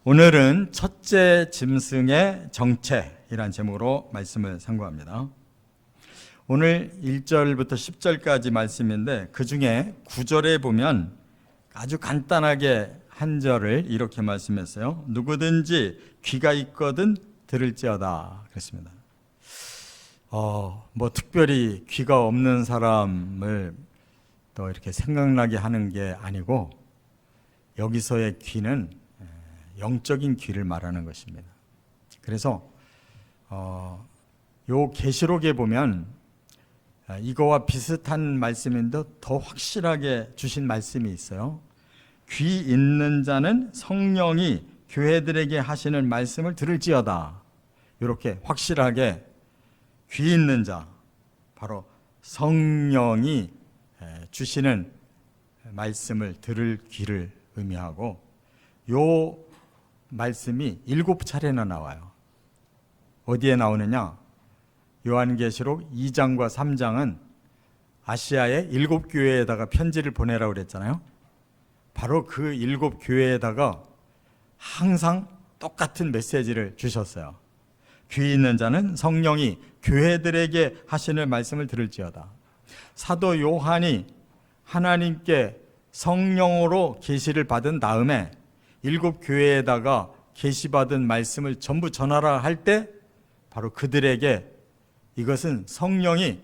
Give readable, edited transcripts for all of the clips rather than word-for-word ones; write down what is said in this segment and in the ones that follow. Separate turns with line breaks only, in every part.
오늘은 첫째 짐승의 정체이란 제목으로 말씀을 상고합니다. 오늘 1절부터 10절까지 말씀인데 그 중에 9절에 보면 아주 간단하게 한 절을 이렇게 말씀했어요. 누구든지 귀가 있거든 들을지어다 그랬습니다. 특별히 귀가 없는 사람을 또 이렇게 생각나게 하는 게 아니고 여기서의 귀는 영적인 귀를 말하는 것입니다. 그래서 요 계시록에 보면 이거와 비슷한 말씀인데 더 확실하게 주신 말씀이 있어요. 귀 있는 자는 성령이 교회들에게 하시는 말씀을 들을지어다. 이렇게 확실하게 귀 있는 자, 바로 성령이 주시는 말씀을 들을 귀를 의미하고 요 말씀이 7차례나 나와요. 어디에 나오느냐? 요한계시록 2장과 3장은 아시아의 7교회에다가 편지를 보내라고 그랬잖아요. 바로 그 7교회에다가 항상 똑같은 메시지를 주셨어요. 귀 있는 자는 성령이 교회들에게 하시는 말씀을 들을지어다. 사도 요한이 하나님께 성령으로 계시를 받은 다음에 7교회에다가 계시받은 말씀을 전부 전하라 할 때 바로 그들에게 이것은 성령이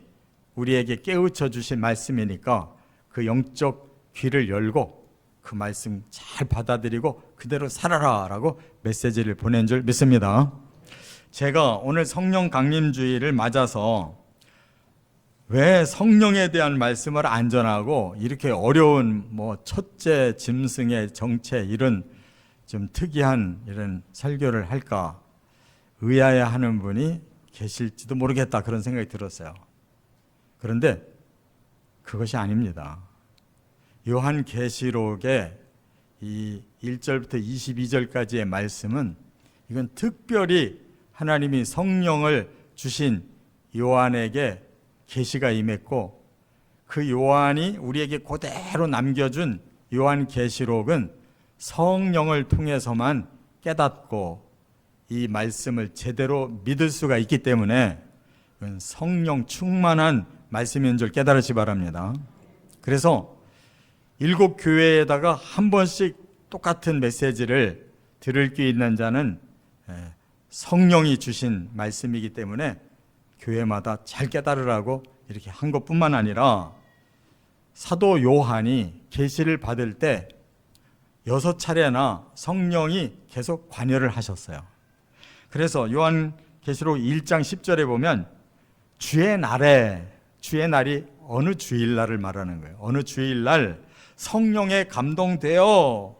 우리에게 깨우쳐 주신 말씀이니까 그 영적 귀를 열고 그 말씀 잘 받아들이고 그대로 살아라 라고 메시지를 보낸 줄 믿습니다. 제가 오늘 성령 강림주의를 맞아서 왜 성령에 대한 말씀을 안 전하고 이렇게 어려운 첫째 짐승의 정체 이런 좀 특이한 이런 설교를 할까 의아해하는 분이 계실지도 모르겠다 그런 생각이 들었어요. 그런데 그것이 아닙니다. 요한계시록의 이 1절부터 22절까지의 말씀은 이건 특별히 하나님이 성령을 주신 요한에게 계시가 임했고 그 요한이 우리에게 그대로 남겨준 요한계시록은 성령을 통해서만 깨닫고 이 말씀을 제대로 믿을 수가 있기 때문에 성령 충만한 말씀인 줄 깨달으시 바랍니다. 그래서 7교회에다가 한 번씩 똑같은 메시지를 들을 귀 있는 자는 성령이 주신 말씀이기 때문에 교회마다 잘 깨달으라고 이렇게 한 것뿐만 아니라 사도 요한이 계시를 받을 때 6차례나 성령이 계속 관여를 하셨어요. 그래서 요한계시록 1장 10절에 보면 주의 날이 어느 주일날을 말하는 거예요. 어느 주일날 성령에 감동되어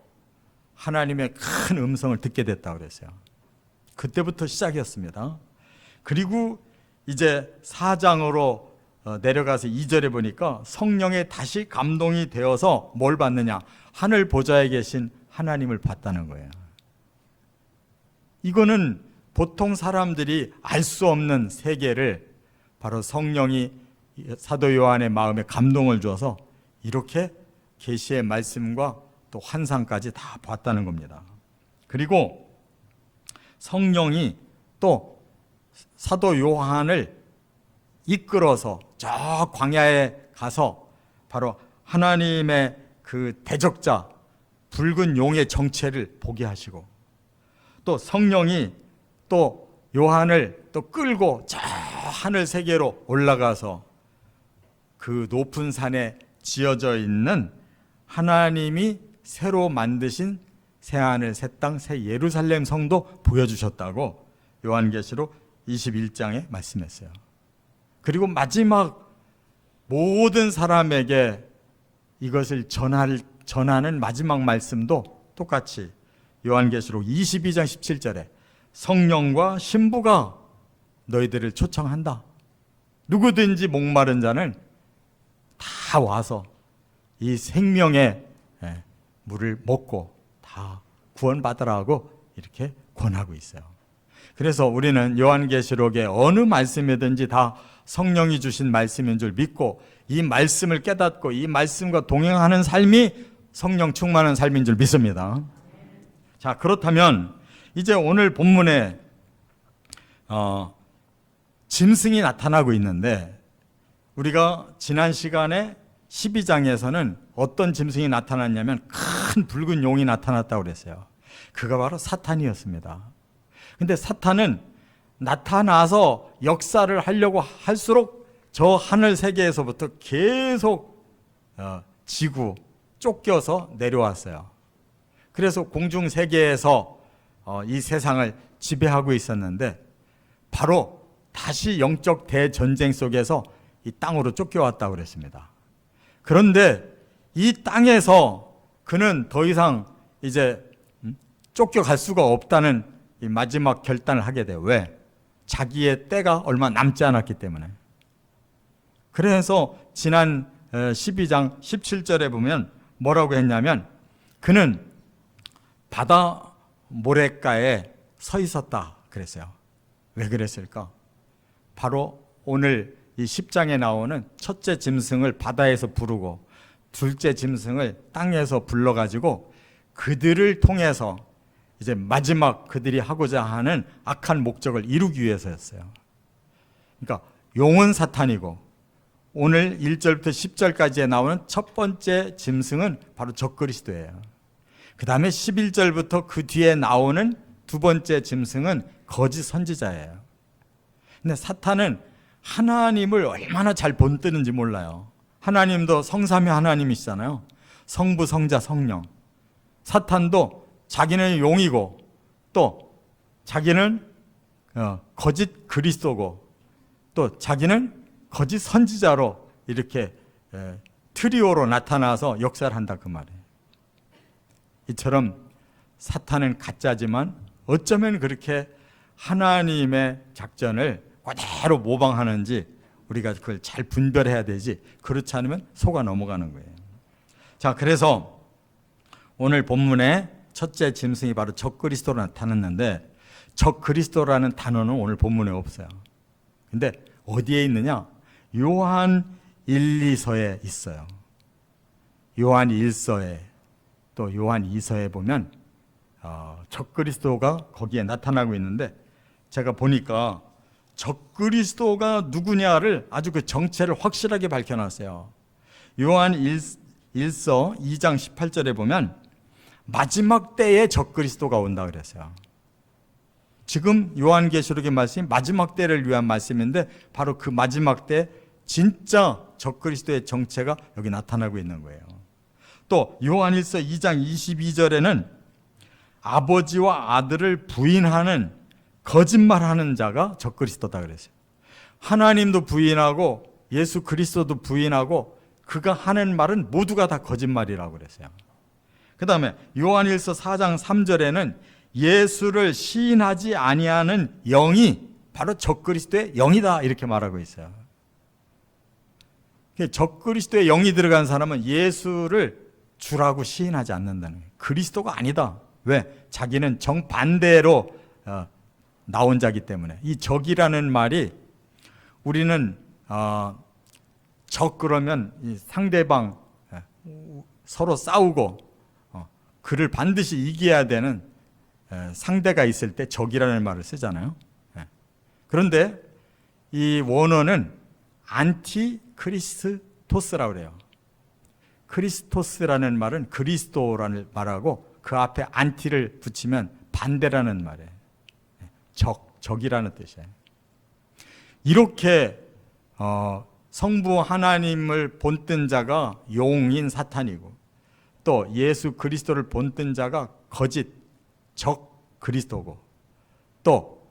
하나님의 큰 음성을 듣게 됐다고 그랬어요. 그때부터 시작이었습니다. 그리고 이제 4장으로 내려가서 2절에 보니까 성령에 다시 감동이 되어서 뭘 받느냐? 하늘 보좌에 계신 하나님을 봤다는 거예요. 이거는 보통 사람들이 알 수 없는 세계를 바로 성령이 사도 요한의 마음에 감동을 주어서 이렇게 계시의 말씀과 또 환상까지 다 봤다는 겁니다. 그리고 성령이 또 사도 요한을 이끌어서 저 광야에 가서 바로 하나님의 그 대적자 붉은 용의 정체를 보게 하시고 또 성령이 또 요한을 또 끌고 저 하늘 세계로 올라가서 그 높은 산에 지어져 있는 하나님이 새로 만드신 새하늘 새 땅 새 예루살렘 성도 보여주셨다고 요한계시록 21장에 말씀했어요. 그리고 마지막 모든 사람에게 이것을 전하는 마지막 말씀도 똑같이 요한계시록 22장 17절에 성령과 신부가 너희들을 초청한다. 누구든지 목마른 자는 다 와서 이 생명의 물을 먹고 다 구원받으라고 이렇게 권하고 있어요. 그래서 우리는 요한계시록의 어느 말씀이든지 다 성령이 주신 말씀인 줄 믿고 이 말씀을 깨닫고 이 말씀과 동행하는 삶이 성령 충만한 삶인 줄 믿습니다. 자, 그렇다면 이제 오늘 본문에 짐승이 나타나고 있는데, 우리가 지난 시간에 12장에서는 어떤 짐승이 나타났냐면 큰 붉은 용이 나타났다고 그랬어요. 그가 바로 사탄이었습니다. 근데 사탄은 나타나서 역사를 하려고 할수록 저 하늘 세계에서부터 계속 지구 쫓겨서 내려왔어요. 그래서 공중 세계에서 이 세상을 지배하고 있었는데, 바로 다시 영적 대전쟁 속에서 이 땅으로 쫓겨왔다고 그랬습니다. 그런데 이 땅에서 그는 더 이상 이제 쫓겨갈 수가 없다는 이 마지막 결단을 하게 돼요. 왜? 자기의 때가 얼마 남지 않았기 때문에. 그래서 지난 12장 17절에 보면 뭐라고 했냐면, 그는 바다 모래가에 서 있었다 그랬어요. 왜 그랬을까? 바로 오늘 이 10장에 나오는 첫째 짐승을 바다에서 부르고 둘째 짐승을 땅에서 불러가지고 그들을 통해서 이제 마지막 그들이 하고자 하는 악한 목적을 이루기 위해서였어요. 그러니까 용은 사탄이고, 오늘 1절부터 10절까지에 나오는 첫 번째 짐승은 바로 적그리스도예요. 그 다음에 11절부터 그 뒤에 나오는 두 번째 짐승은 거짓 선지자예요. 근데 사탄은 하나님을 얼마나 잘 본뜨는지 몰라요. 하나님도 성삼위 하나님이시잖아요. 성부, 성자, 성령. 사탄도 자기는 용이고 또 자기는 거짓 그리스도고 또 자기는 거짓 선지자로 이렇게 트리오로 나타나서 역사를 한다 그 말이에요. 이처럼 사탄은 가짜지만 어쩌면 그렇게 하나님의 작전을 그대로 모방하는지 우리가 그걸 잘 분별해야 되지, 그렇지 않으면 속아 넘어가는 거예요. 자, 그래서 오늘 본문에 첫째 짐승이 바로 적그리스도로 나타났는데, 적그리스도라는 단어는 오늘 본문에 없어요. 근데 어디에 있느냐? 요한 1, 2서에 있어요. 요한 1서에 또 요한 2서에 보면 적그리스도가 거기에 나타나고 있는데, 제가 보니까 적그리스도가 누구냐를 아주 그 정체를 확실하게 밝혀놨어요. 요한 1서 2장 18절에 보면 마지막 때에 적그리스도가 온다 그랬어요. 지금 요한계시록의 말씀이 마지막 때를 위한 말씀인데, 바로 그 마지막 때 진짜 적그리스도의 정체가 여기 나타나고 있는 거예요. 또 요한일서 2장 22절에는 아버지와 아들을 부인하는 거짓말하는 자가 적그리스도다 그랬어요. 하나님도 부인하고 예수 그리스도도 부인하고 그가 하는 말은 모두가 다 거짓말이라고 그랬어요. 그 다음에 요한일서 4장 3절에는 예수를 시인하지 아니하는 영이 바로 적그리스도의 영이다 이렇게 말하고 있어요. 적그리스도의 영이 들어간 사람은 예수를 주라고 시인하지 않는다는 거예요. 그리스도가 아니다. 왜? 자기는 정반대로 나온 자기 때문에. 이 적이라는 말이, 우리는 적 그러면 이 상대방 서로 싸우고 그를 반드시 이겨야 되는 상대가 있을 때 적이라는 말을 쓰잖아요. 그런데 이 원어는 안티크리스토스라고 그래요. 크리스토스라는 말은 그리스도라는 말하고 그 앞에 안티를 붙이면 반대라는 말이에요. 적이라는 뜻이에요. 이렇게 성부 하나님을 본뜬 자가 용인 사탄이고, 또 예수 그리스도를 본뜬 자가 거짓 적 그리스도고, 또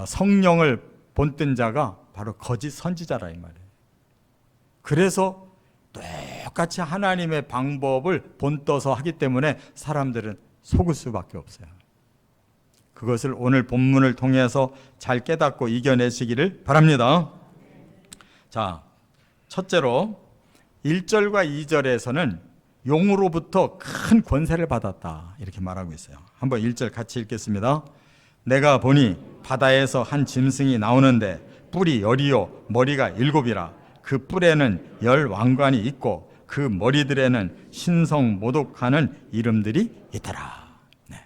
성령을 본뜬 자가 바로 거짓 선지자라 이 말이에요. 그래서 똑같이 하나님의 방법을 본떠서 하기 때문에 사람들은 속을 수밖에 없어요. 그것을 오늘 본문을 통해서 잘 깨닫고 이겨내시기를 바랍니다. 자, 첫째로 1절과 2절에서는 용으로부터 큰 권세를 받았다 이렇게 말하고 있어요. 한번 1절 같이 읽겠습니다. 내가 보니 바다에서 한 짐승이 나오는데 뿔이 10이요 머리가 7이라. 그 뿔에는 10 왕관이 있고 그 머리들에는 신성 모독하는 이름들이 있더라. 네.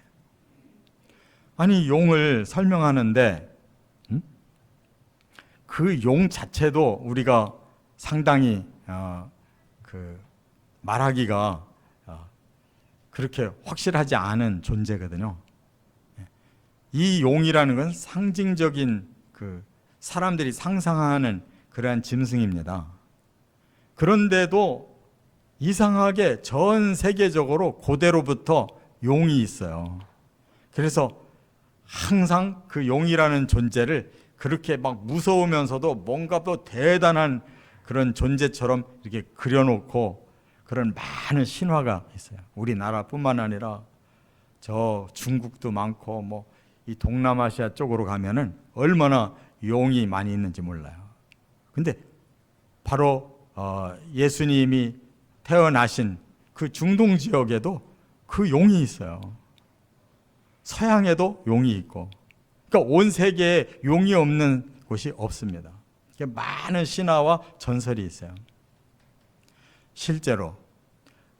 아니 용을 설명하는데 그 용 자체도 우리가 상당히 말하기가 그렇게 확실하지 않은 존재거든요. 이 용이라는 건 상징적인 사람들이 상상하는 그러한 짐승입니다. 그런데도 이상하게 전 세계적으로 고대로부터 용이 있어요. 그래서 항상 그 용이라는 존재를 그렇게 막 무서우면서도 뭔가 또 대단한 그런 존재처럼 이렇게 그려놓고 그런 많은 신화가 있어요. 우리나라뿐만 아니라 저 중국도 많고 뭐 이 동남아시아 쪽으로 가면은 얼마나 용이 많이 있는지 몰라요. 근데 바로 예수님이 태어나신 그 중동 지역에도 그 용이 있어요. 서양에도 용이 있고, 그러니까 온 세계에 용이 없는 곳이 없습니다. 많은 신화와 전설이 있어요. 실제로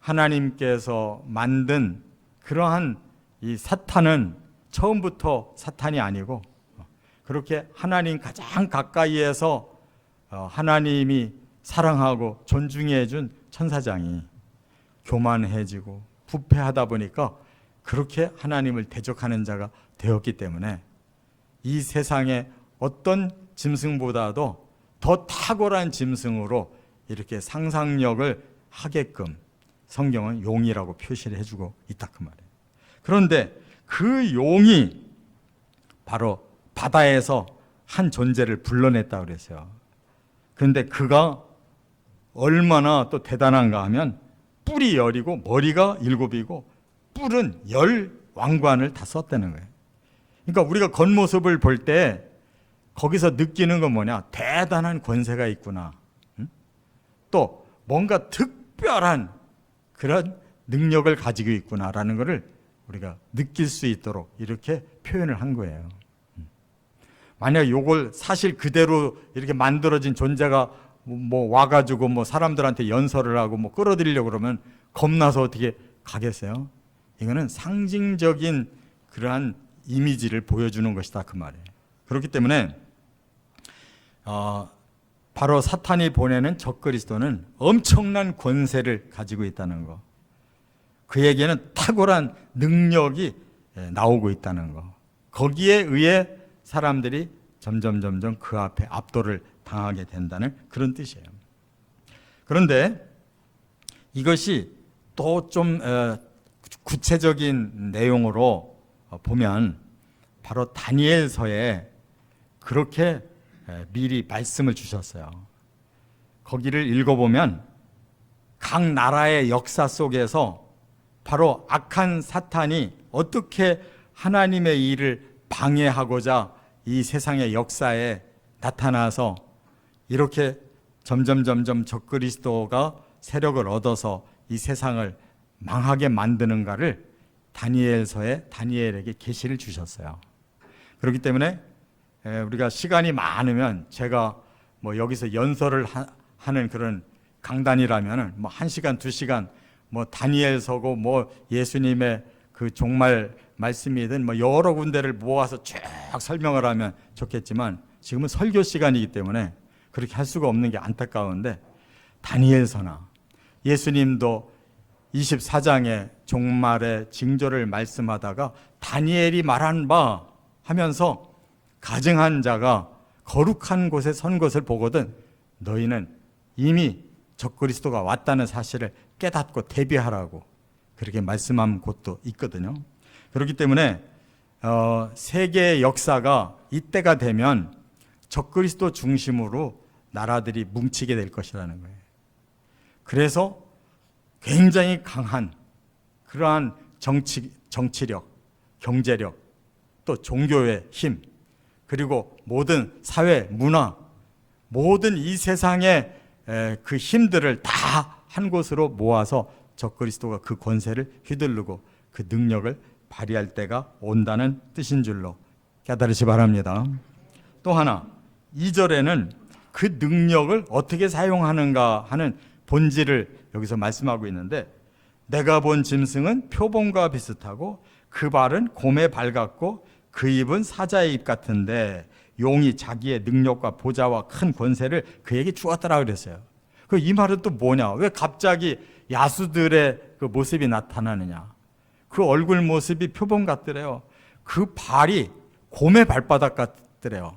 하나님께서 만든 그러한 이 사탄은 처음부터 사탄이 아니고, 그렇게 하나님 가장 가까이에서 하나님이 사랑하고 존중해 준 천사장이 교만해지고 부패하다 보니까 그렇게 하나님을 대적하는 자가 되었기 때문에 이 세상에 어떤 짐승보다도 더 탁월한 짐승으로 이렇게 상상력을 하게끔 성경은 용이라고 표시를 해주고 있다 그 말이에요. 그런데 그 용이 바로 바다에서 한 존재를 불러냈다고 그랬어요. 그런데 그가 얼마나 또 대단한가 하면 뿔이 10이고 머리가 7이고 뿔은 10 왕관을 다 썼다는 거예요. 그러니까 우리가 겉모습을 볼 때 거기서 느끼는 건 뭐냐? 대단한 권세가 있구나. 또 뭔가 특별한 그런 능력을 가지고 있구나라는 것을 우리가 느낄 수 있도록 이렇게 표현을 한 거예요. 만약 이걸 사실 그대로 이렇게 만들어진 존재가 뭐 와가지고 뭐 사람들한테 연설을 하고 뭐 끌어들이려고 그러면 겁나서 어떻게 가겠어요? 이거는 상징적인 그러한 이미지를 보여주는 것이다 그 말이에요. 그렇기 때문에 바로 사탄이 보내는 적그리스도는 엄청난 권세를 가지고 있다는 거, 그에게는 탁월한 능력이 나오고 있다는 거, 거기에 의해 사람들이 점점 그 앞에 압도를 당하게 된다는 그런 뜻이에요. 그런데 이것이 또 좀 구체적인 내용으로 보면 바로 다니엘서에 그렇게 미리 말씀을 주셨어요. 거기를 읽어보면 각 나라의 역사 속에서 바로 악한 사탄이 어떻게 하나님의 일을 방해하고자 이 세상의 역사에 나타나서 이렇게 점점 적그리스도가 세력을 얻어서 이 세상을 망하게 만드는가를 다니엘서에 다니엘에게 계시를 주셨어요. 그렇기 때문에 우리가 시간이 많으면 제가 뭐 여기서 연설을 하는 그런 강단이라면은 뭐 1시간, 2시간 뭐 다니엘서고 뭐 예수님의 그 종말 말씀이든 뭐 여러 군데를 모아서 쭉 설명을 하면 좋겠지만 지금은 설교 시간이기 때문에 그렇게 할 수가 없는 게 안타까운데, 다니엘서나 예수님도 24장의 종말의 징조를 말씀하다가 다니엘이 말한 바 하면서 가증한 자가 거룩한 곳에 선 것을 보거든 너희는 이미 적그리스도가 왔다는 사실을 깨닫고 대비하라고 그렇게 말씀한 곳도 있거든요. 그렇기 때문에 세계의 역사가 이때가 되면 적그리스도 중심으로 나라들이 뭉치게 될 것이라는 거예요. 그래서 굉장히 강한 그러한 정치력, 경제력, 또 종교의 힘, 그리고 모든 사회, 문화, 모든 이 세상의 그 힘들을 다 한 곳으로 모아서 적그리스도가 그 권세를 휘두르고 그 능력을 발휘할 때가 온다는 뜻인 줄로 깨달으시 바랍니다. 또 하나, 2절에는 그 능력을 어떻게 사용하는가 하는 본질을 여기서 말씀하고 있는데, 내가 본 짐승은 표범과 비슷하고 그 발은 곰의 발 같고 그 입은 사자의 입 같은데 용이 자기의 능력과 보좌와 큰 권세를 그에게 주었더라 그랬어요. 이 말은 또 뭐냐? 왜 갑자기 야수들의 그 모습이 나타나느냐? 그 얼굴 모습이 표범 같더래요. 그 발이 곰의 발바닥 같더래요.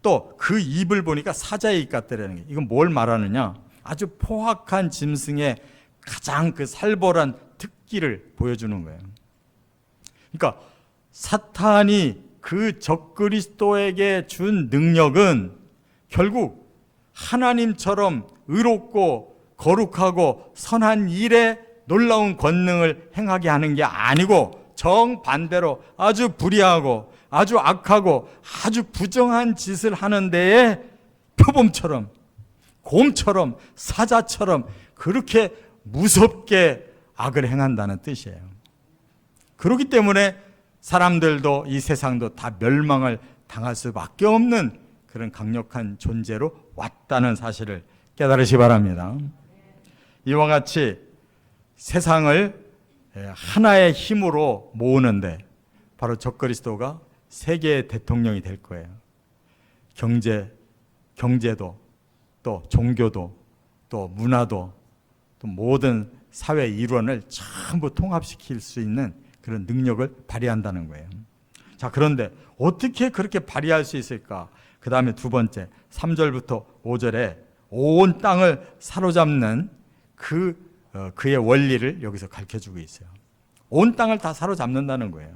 또 그 입을 보니까 사자의 입 같더라는 게, 이건 뭘 말하느냐? 아주 포악한 짐승의 가장 그 살벌한 특기를 보여주는 거예요. 그러니까 사탄이 그 적그리스도에게 준 능력은 결국 하나님처럼 의롭고 거룩하고 선한 일에 놀라운 권능을 행하게 하는 게 아니고 정반대로 아주 불의하고 아주 악하고 아주 부정한 짓을 하는 데에 표범처럼 곰처럼 사자처럼 그렇게 무섭게 악을 행한다는 뜻이에요. 그렇기 때문에 사람들도 이 세상도 다 멸망을 당할 수밖에 없는 그런 강력한 존재로 왔다는 사실을 깨달으시 바랍니다. 이와 같이 세상을 하나의 힘으로 모으는데 바로 적그리스도가 세계의 대통령이 될 거예요. 경제도 또 종교도 또 문화도 또 모든 사회 일원을 전부 통합시킬 수 있는 그런 능력을 발휘한다는 거예요. 자, 그런데 어떻게 그렇게 발휘할 수 있을까? 그 다음에 두 번째 3절부터 5절에 온 땅을 사로잡는 그의 원리를 여기서 가르쳐주고 있어요. 온 땅을 다 사로잡는다는 거예요.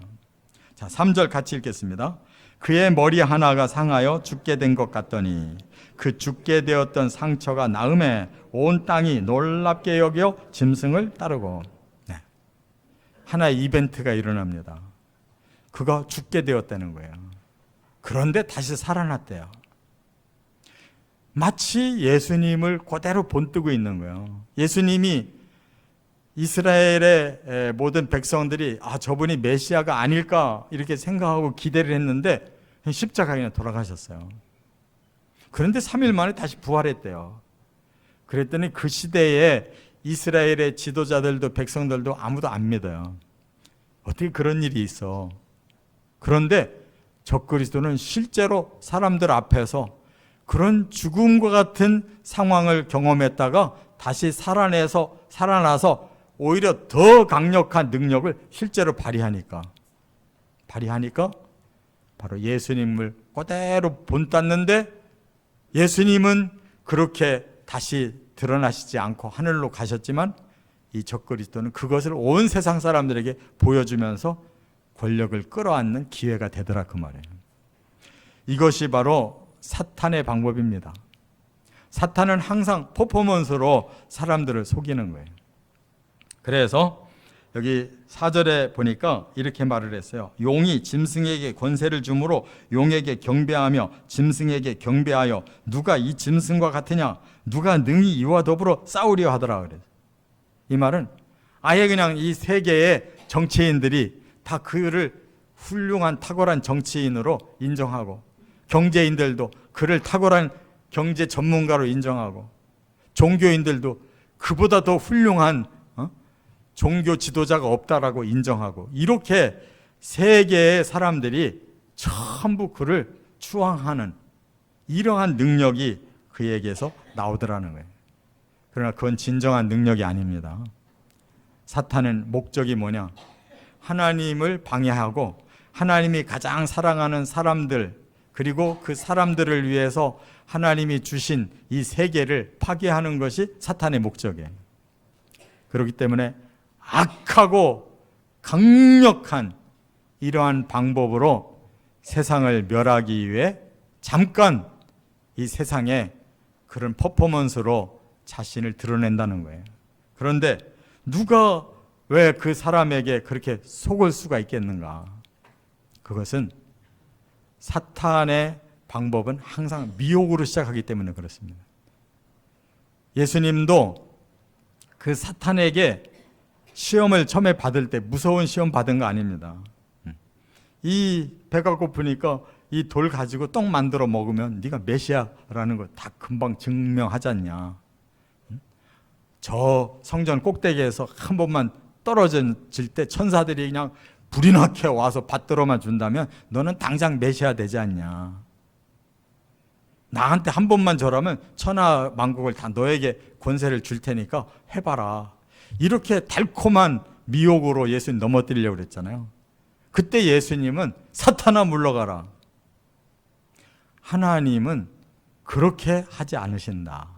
자, 3절 같이 읽겠습니다. 그의 머리 하나가 상하여 죽게 된 것 같더니 그 죽게 되었던 상처가 나음에 온 땅이 놀랍게 여겨 짐승을 따르고. 네. 하나의 이벤트가 일어납니다. 그가 죽게 되었다는 거예요. 그런데 다시 살아났대요. 마치 예수님을 그대로 본뜨고 있는 거예요. 예수님이 이스라엘의 모든 백성들이 저분이 메시아가 아닐까 이렇게 생각하고 기대를 했는데 십자가에 그냥 돌아가셨어요. 그런데 3일 만에 다시 부활했대요. 그랬더니 그 시대에 이스라엘의 지도자들도 백성들도 아무도 안 믿어요. 어떻게 그런 일이 있어? 그런데 적그리스도는 실제로 사람들 앞에서 그런 죽음과 같은 상황을 경험했다가 다시 살아나서 오히려 더 강력한 능력을 실제로 발휘하니까 바로 예수님을 그대로 본땄는데 예수님은 그렇게 다시 드러나시지 않고 하늘로 가셨지만 이 적그리스도는 그것을 온 세상 사람들에게 보여주면서 권력을 끌어안는 기회가 되더라 그 말이에요. 이것이 바로 사탄의 방법입니다. 사탄은 항상 퍼포먼스로 사람들을 속이는 거예요. 그래서 여기 4절에 보니까 이렇게 말을 했어요. 용이 짐승에게 권세를 주므로 용에게 경배하며 짐승에게 경배하여 누가 이 짐승과 같으냐? 누가 능히 이와 더불어 싸우려 하더라 그래요. 이 말은 아예 그냥 이 세계의 정치인들이 다 그를 훌륭한 탁월한 정치인으로 인정하고 경제인들도 그를 탁월한 경제 전문가로 인정하고 종교인들도 그보다 더 훌륭한 종교 지도자가 없다라고 인정하고 이렇게 세계의 사람들이 전부 그를 추앙하는 이러한 능력이 그에게서 나오더라는 거예요. 그러나 그건 진정한 능력이 아닙니다. 사탄은 목적이 뭐냐? 하나님을 방해하고 하나님이 가장 사랑하는 사람들 그리고 그 사람들을 위해서 하나님이 주신 이 세계를 파괴하는 것이 사탄의 목적이에요. 그렇기 때문에 악하고 강력한 이러한 방법으로 세상을 멸하기 위해 잠깐 이 세상에 그런 퍼포먼스로 자신을 드러낸다는 거예요. 그런데 누가 왜 그 사람에게 그렇게 속을 수가 있겠는가? 그것은 사탄의 방법은 항상 미혹으로 시작하기 때문에 그렇습니다. 예수님도 그 사탄에게 시험을 처음에 받을 때 무서운 시험 받은 거 아닙니다. 이 배가 고프니까 이 돌 가지고 떡 만들어 먹으면 네가 메시아라는 거 다 금방 증명하지 않냐. 저 성전 꼭대기에서 한 번만 떨어질 때 천사들이 그냥 불이 나게 와서 받들어만 준다면 너는 당장 메셔야 되지 않냐. 나한테 한 번만 절하면 천하 만국을 다 너에게 권세를 줄 테니까 해봐라. 이렇게 달콤한 미혹으로 예수님 넘어뜨리려고 그랬잖아요. 그때 예수님은 사탄아 물러가라. 하나님은 그렇게 하지 않으신다.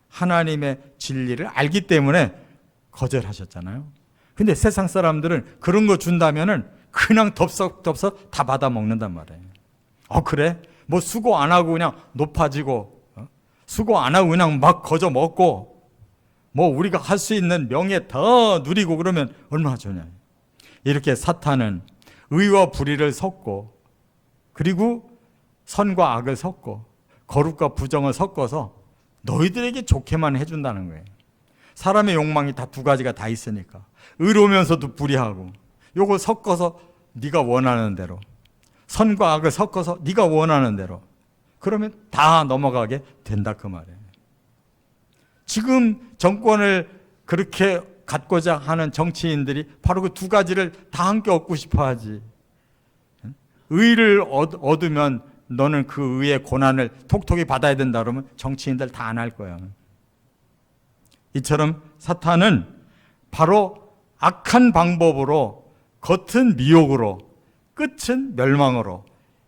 하나님의 진리를 알기 때문에 거절하셨잖아요. 근데 세상 사람들은 그런 거 준다면은 그냥 덥석덥석 다 받아 먹는단 말이에요. 그래? 뭐 수고 안 하고 그냥 높아지고, 수고 안 하고 그냥 막 거저 먹고, 뭐 우리가 할 수 있는 명예 더 누리고 그러면 얼마나 좋냐. 이렇게 사탄은 의와 불의를 섞고, 그리고 선과 악을 섞고, 거룩과 부정을 섞어서 너희들에게 좋게만 해준다는 거예요. 사람의 욕망이 다 두 가지가 다 있으니까. 의로우면서도 불의하고, 요걸 섞어서 네가 원하는 대로, 선과 악을 섞어서 네가 원하는 대로, 그러면 다 넘어가게 된다 그 말이에요. 지금 정권을 그렇게 갖고자 하는 정치인들이 바로 그 두 가지를 다 함께 얻고 싶어 하지. 의를 얻으면 너는 그 의의 고난을 톡톡히 받아야 된다 그러면 정치인들 다 안 할 거야. 이처럼 사탄은 바로 악한 방법으로, 겉은 미혹으로, 끝은 멸망으로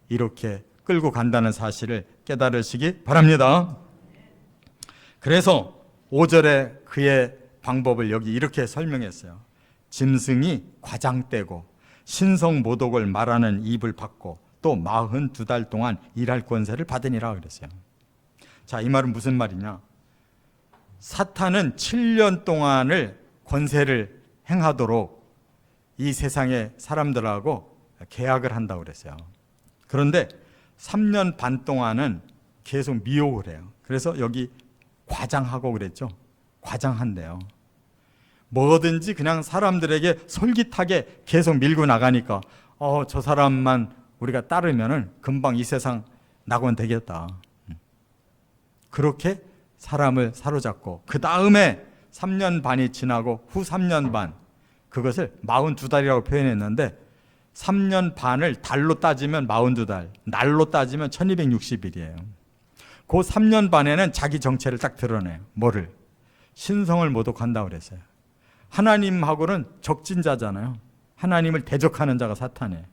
이렇게 끌고 간다는 사실을 깨달으시기 바랍니다. 그래서 5절에 그의 방법을 여기 이렇게 설명했어요. 짐승이 과장되고 신성모독을 말하는 입을 받고 또 42달 동안 일할 권세를 받으니라 그랬어요. 자, 이 말은 무슨 말이냐? 사탄은 7년 동안을 권세를 행하도록 이 세상의 사람들하고 계약을 한다고 그랬어요. 그런데 3년 반 동안은 계속 미혹을 해요. 그래서 여기 과장하고 그랬죠. 과장한대요. 뭐든지 그냥 사람들에게 솔깃하게 계속 밀고 나가니까 저 사람만 우리가 따르면은 금방 이 세상 낙원 되겠다. 그렇게 사람을 사로잡고 그 다음에 3년 반이 지나고 후 3년 반, 그것을 42달이라고 표현했는데 3년 반을 달로 따지면 42달, 날로 따지면 1260일이에요. 그 3년 반에는 자기 정체를 딱 드러내요. 뭐를? 신성을 모독한다고 그랬어요. 하나님하고는 적진자잖아요. 하나님을 대적하는 자가 사탄이에요.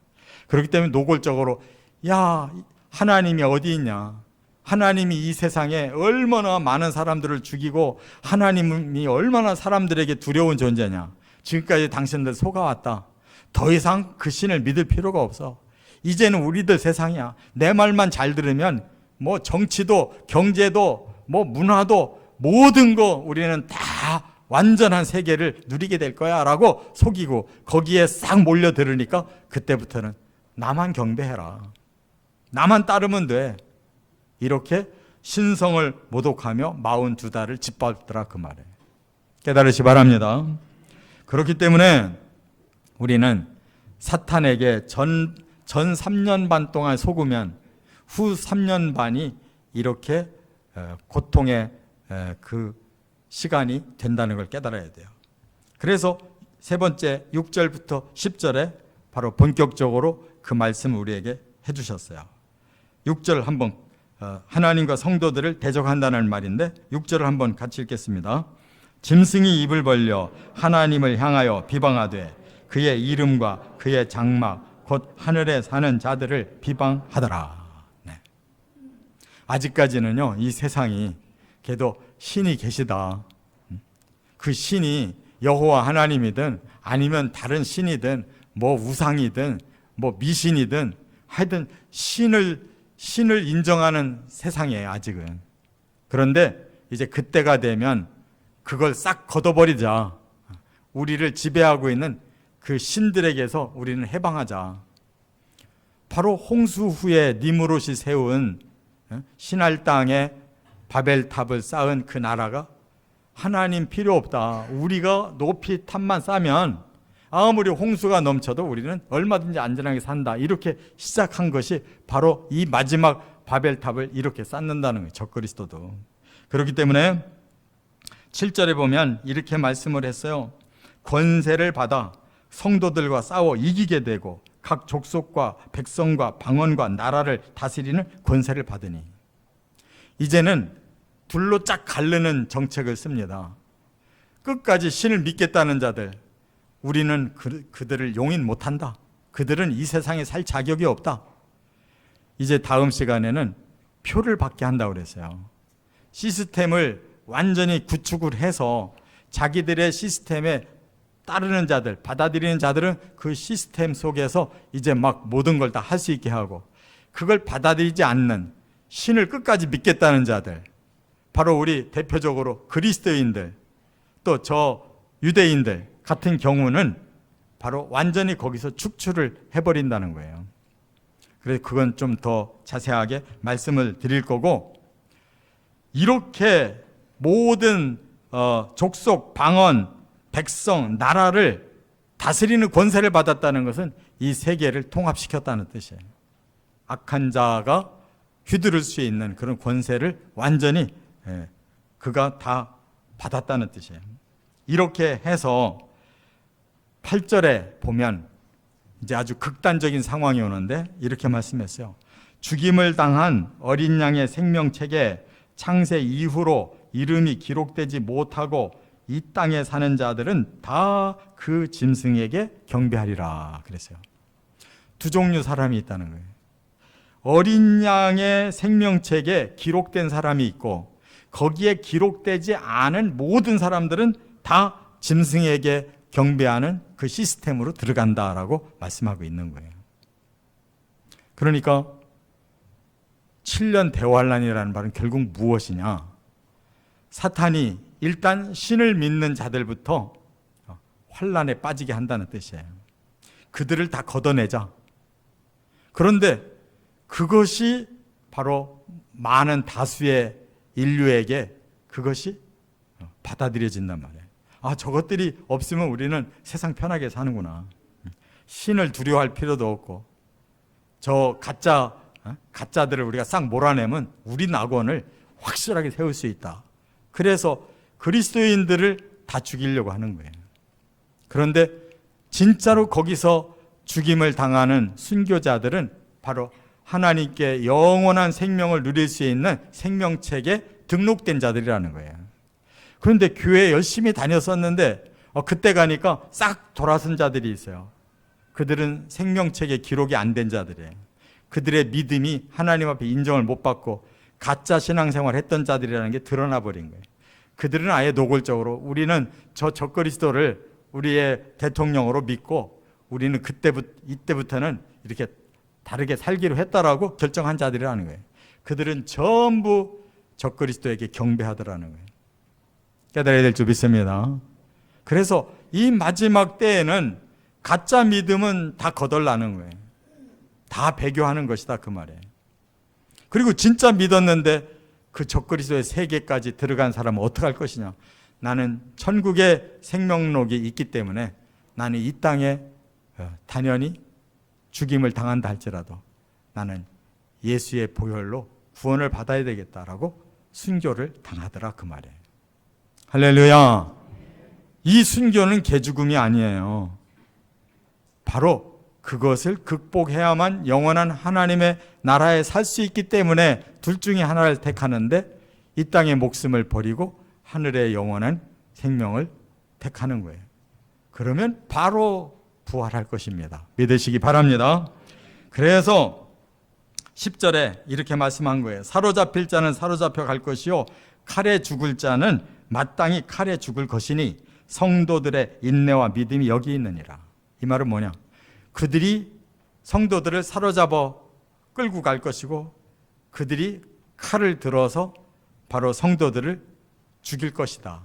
그렇기 때문에 노골적으로 야, 하나님이 어디 있냐? 하나님이 이 세상에 얼마나 많은 사람들을 죽이고 하나님이 얼마나 사람들에게 두려운 존재냐? 지금까지 당신들 속아왔다. 더 이상 그 신을 믿을 필요가 없어. 이제는 우리들 세상이야. 내 말만 잘 들으면 뭐 정치도 경제도 뭐 문화도 모든 거 우리는 다 완전한 세계를 누리게 될 거야 라고 속이고 거기에 싹 몰려들으니까 그때부터는 나만 경배해라. 나만 따르면 돼. 이렇게 신성을 모독하며 42달을 짓밟더라 그 말이에요. 깨달으시 바랍니다. 그렇기 때문에 우리는 사탄에게 전 3년 반 동안 속으면 후 3년 반이 이렇게 고통의 그 시간이 된다는 걸 깨달아야 돼요. 그래서 세 번째 6절부터 10절에 바로 본격적으로 그 말씀을 우리에게 해주셨어요. 6절 한번 하나님과 성도들을 대적한다는 말인데 6절을 한번 같이 읽겠습니다. 짐승이 입을 벌려 하나님을 향하여 비방하되 그의 이름과 그의 장막 곧 하늘에 사는 자들을 비방하더라. 네. 아직까지는요 이 세상이 그래도 신이 계시다. 그 신이 여호와 하나님이든 아니면 다른 신이든 뭐 우상이든 뭐 미신이든 하여튼 신을 인정하는 세상이에요 아직은. 그런데 이제 그때가 되면 그걸 싹 걷어버리자. 우리를 지배하고 있는 그 신들에게서 우리는 해방하자. 바로 홍수 후에 니므롯이 세운 신할 땅에 바벨탑을 쌓은 그 나라가 하나님 필요 없다. 우리가 높이 탑만 쌓으면 아무리 홍수가 넘쳐도 우리는 얼마든지 안전하게 산다. 이렇게 시작한 것이 바로 이 마지막 바벨탑을 이렇게 쌓는다는 거예요. 적그리스도도. 그렇기 때문에 7절에 보면 이렇게 말씀을 했어요. 권세를 받아 성도들과 싸워 이기게 되고 각 족속과 백성과 방언과 나라를 다스리는 권세를 받으니 이제는 둘로 쫙 가르는 정책을 씁니다. 끝까지 신을 믿겠다는 자들, 우리는 그들을 용인 못한다. 그들은 이 세상에 살 자격이 없다. 이제 다음 시간에는 표를 받게 한다고 그랬어요. 시스템을 완전히 구축을 해서 자기들의 시스템에 따르는 자들, 받아들이는 자들은 그 시스템 속에서 이제 막 모든 걸 다 할 수 있게 하고, 그걸 받아들이지 않는 신을 끝까지 믿겠다는 자들, 바로 우리 대표적으로 그리스도인들, 또 저 유대인들 같은 경우는 바로 완전히 거기서 축출을 해버린다는 거예요. 그래서 그건 좀 더 자세하게 말씀을 드릴 거고, 이렇게 모든 족속, 방언, 백성, 나라를 다스리는 권세를 받았다는 것은 이 세계를 통합시켰다는 뜻이에요. 악한 자가 휘두를 수 있는 그런 권세를 완전히 그가 다 받았다는 뜻이에요. 이렇게 해서 8절에 보면 이제 아주 극단적인 상황이 오는데 이렇게 말씀했어요. 죽임을 당한 어린 양의 생명책에 창세 이후로 이름이 기록되지 못하고 이 땅에 사는 자들은 다 그 짐승에게 경배하리라 그랬어요. 두 종류 사람이 있다는 거예요. 어린 양의 생명책에 기록된 사람이 있고, 거기에 기록되지 않은 모든 사람들은 다 짐승에게 경배하는 그 시스템으로 들어간다라고 말씀하고 있는 거예요. 그러니까 7년 대환란이라는 말은 결국 무엇이냐? 사탄이 일단 신을 믿는 자들부터 환란에 빠지게 한다는 뜻이에요. 그들을 다 걷어내자. 그런데 그것이 바로 많은 다수의 인류에게 그것이 받아들여진단 말이에요. 아, 저것들이 없으면 우리는 세상 편하게 사는구나. 신을 두려워할 필요도 없고, 저 가짜들을 우리가 싹 몰아내면 우리 낙원을 확실하게 세울 수 있다. 그래서 그리스도인들을 다 죽이려고 하는 거예요. 그런데 진짜로 거기서 죽임을 당하는 순교자들은 바로 하나님께 영원한 생명을 누릴 수 있는 생명책에 등록된 자들이라는 거예요. 그런데 교회 열심히 다녔었는데 그때 가니까 싹 돌아선 자들이 있어요. 그들은 생명책에 기록이 안 된 자들이에요. 그들의 믿음이 하나님 앞에 인정을 못 받고 가짜 신앙생활 했던 자들이라는 게 드러나 버린 거예요. 그들은 아예 노골적으로 우리는 저 적그리스도를 우리의 대통령으로 믿고 우리는 이때부터는 이렇게 다르게 살기로 했다라고 결정한 자들이라는 거예요. 그들은 전부 적그리스도에게 경배하더라는 거예요. 깨달아야 될 줄 믿습니다. 그래서 이 마지막 때에는 가짜 믿음은 다 거덜나는 거예요. 다 배교하는 것이다 그 말이에요. 그리고 진짜 믿었는데 그 적그리스도의 세계까지 들어간 사람은 어떻게 할 것이냐? 나는 천국의 생명록이 있기 때문에 나는 이 땅에 단연히 죽임을 당한다 할지라도 나는 예수의 보혈로 구원을 받아야 되겠다라고 순교를 당하더라 그 말이에요. 할렐루야. 이 순교는 개죽음이 아니에요. 바로 그것을 극복해야만 영원한 하나님의 나라에 살 수 있기 때문에 둘 중에 하나를 택하는데 이 땅의 목숨을 버리고 하늘의 영원한 생명을 택하는 거예요. 그러면 바로 부활할 것입니다. 믿으시기 바랍니다. 그래서 10절에 이렇게 말씀한 거예요. 사로잡힐 자는 사로잡혀 갈 것이요 칼에 죽을 자는 마땅히 칼에 죽을 것이니 성도들의 인내와 믿음이 여기 있느니라. 이 말은 뭐냐? 그들이 성도들을 사로잡아 끌고 갈 것이고 그들이 칼을 들어서 바로 성도들을 죽일 것이다.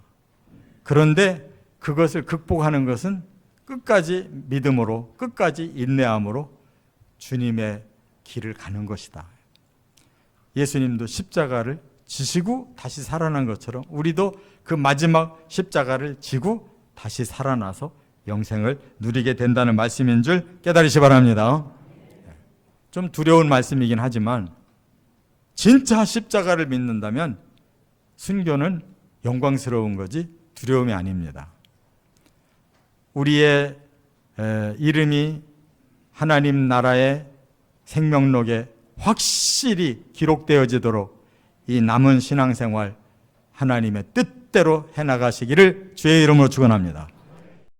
그런데 그것을 극복하는 것은 끝까지 믿음으로, 끝까지 인내함으로 주님의 길을 가는 것이다. 예수님도 십자가를 지시고 다시 살아난 것처럼 우리도 그 마지막 십자가를 지고 다시 살아나서 영생을 누리게 된다는 말씀인 줄 깨달으시 바랍니다. 좀 두려운 말씀이긴 하지만 진짜 십자가를 믿는다면 순교는 영광스러운 거지 두려움이 아닙니다. 우리의 이름이 하나님 나라의 생명록에 확실히 기록되어지도록 이 남은 신앙생활 하나님의 뜻대로 해나가시기를 주의 이름으로 축원합니다.